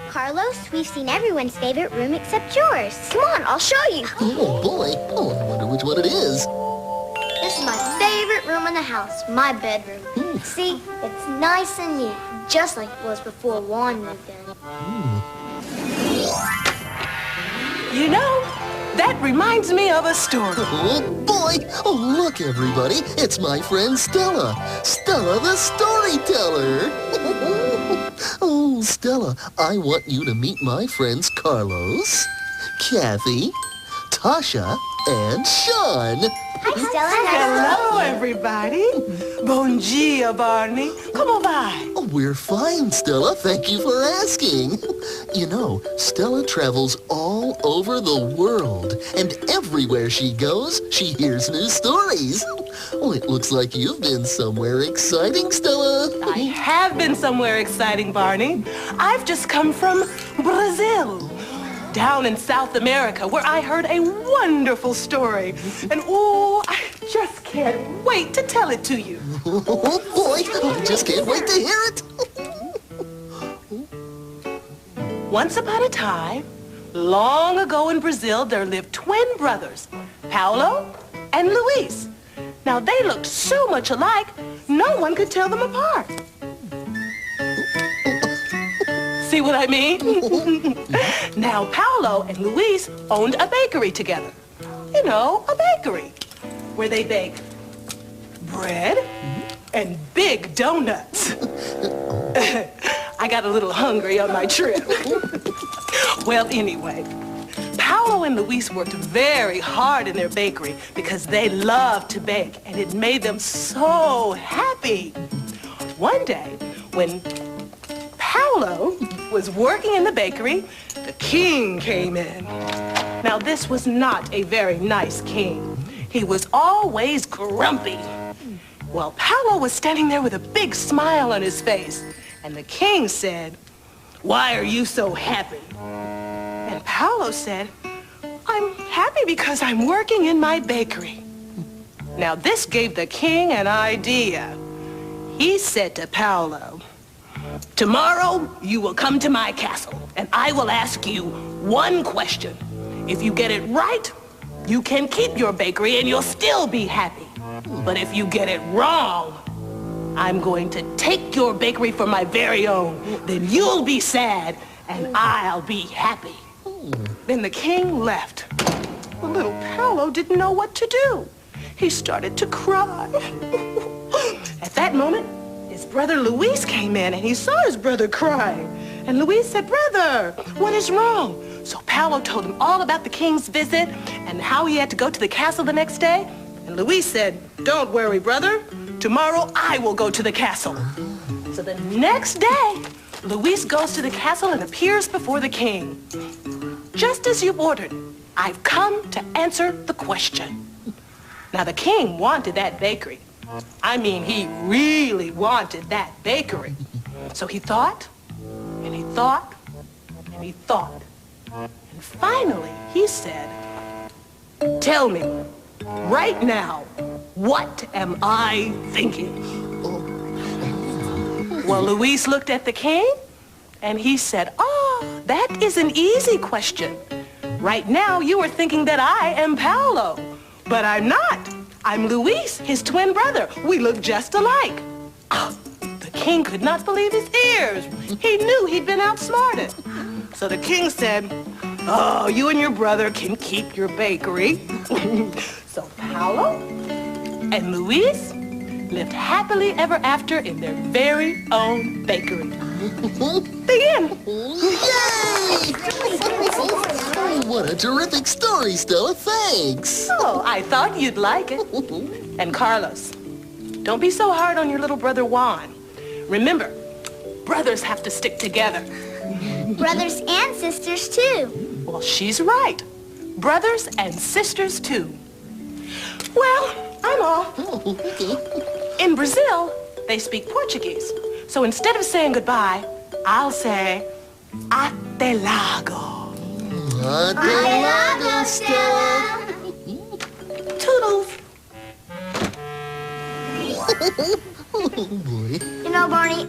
Carlos, we've seen everyone's favorite room except yours. Come on, I'll show you. Oh, boy. Oh, I wonder which one it is. This is my favorite room in the house, my bedroom. See, it's nice and neat, just like it was before Juan moved in. You know, that reminds me of a story. Oh, boy. Oh, look, everybody. It's my friend Stella. Stella the storyteller. Oh, Stella, I want you to meet my friends Carlos, Kathy, Tasha, and Sean. Hi, Stella. Hello, everybody. Bon dia, Barney. Come vai? Oh, we're fine, Stella. Thank you for asking. You know, Stella travels all over the world, and everywhere she goes, she hears new stories. Well, it looks like you've been somewhere exciting, Stella. I have been somewhere exciting, Barney. I've just come from Brazil, down in South America, where I heard a wonderful story. And oh, I just can't wait to tell it to you. Oh, boy, I just can't wait to hear it. Once upon a time, long ago in Brazil, there lived twin brothers, Paulo and Luis. Now, they looked so much alike, no one could tell them apart. See what I mean? Now, Paulo and Luis owned a bakery together. You know, a bakery where they bake bread and big donuts. I got a little hungry on my trip. Well, anyway, Paulo and Luis worked very hard in their bakery because they loved to bake, and it made them so happy. One day, when Paulo was working in the bakery, the king came in. Now, this was not a very nice king. He was always grumpy. Well, Paulo was standing there with a big smile on his face, and the king said, "Why are you so happy?" And Paulo said, "I'm happy because I'm working in my bakery." Now, this gave the king an idea. He said to Paulo, "Tomorrow, you will come to my castle, and I will ask you one question. If you get it right, you can keep your bakery and you'll still be happy. But if you get it wrong, I'm going to take your bakery for my very own. Then you'll be sad, and I'll be happy." Then the king left. The little Paulo didn't know what to do. He started to cry. At that moment, his brother Luis came in, and he saw his brother crying. And Luis said, "Brother, what is wrong?" So Paulo told him all about the king's visit and how he had to go to the castle the next day. And Luis said, "Don't worry, brother. Tomorrow I will go to the castle." So the next day, Luis goes to the castle and appears before the king. "Just as you ordered, I've come to answer the question." Now, the king wanted that bakery. I mean, he really wanted that bakery. So he thought, and he thought, and he thought. And finally, he said, "Tell me, right now, what am I thinking?" Well, Luis looked at the king, and he said, "Oh, that is an easy question. Right now, you are thinking that I am Paulo, but I'm not. I'm Luis, his twin brother. We look just alike." The king could not believe his ears. He knew he'd been outsmarted. So the king said, "Oh, you and your brother can keep your bakery." So Paulo and Luis lived happily ever after in their very own bakery. The end. Yay! Oh, what a terrific story, Stella. Thanks. Oh, I thought you'd like it. And Carlos, don't be so hard on your little brother Juan. Remember, brothers have to stick together. Brothers and sisters, too. Well, she's right. Brothers and sisters, too. Well, I'm off. Oh, okay. In Brazil, they speak Portuguese. So instead of saying goodbye, I'll say, "Até logo." Até logo, Stella. Toodles. Oh, boy. You know, Barney,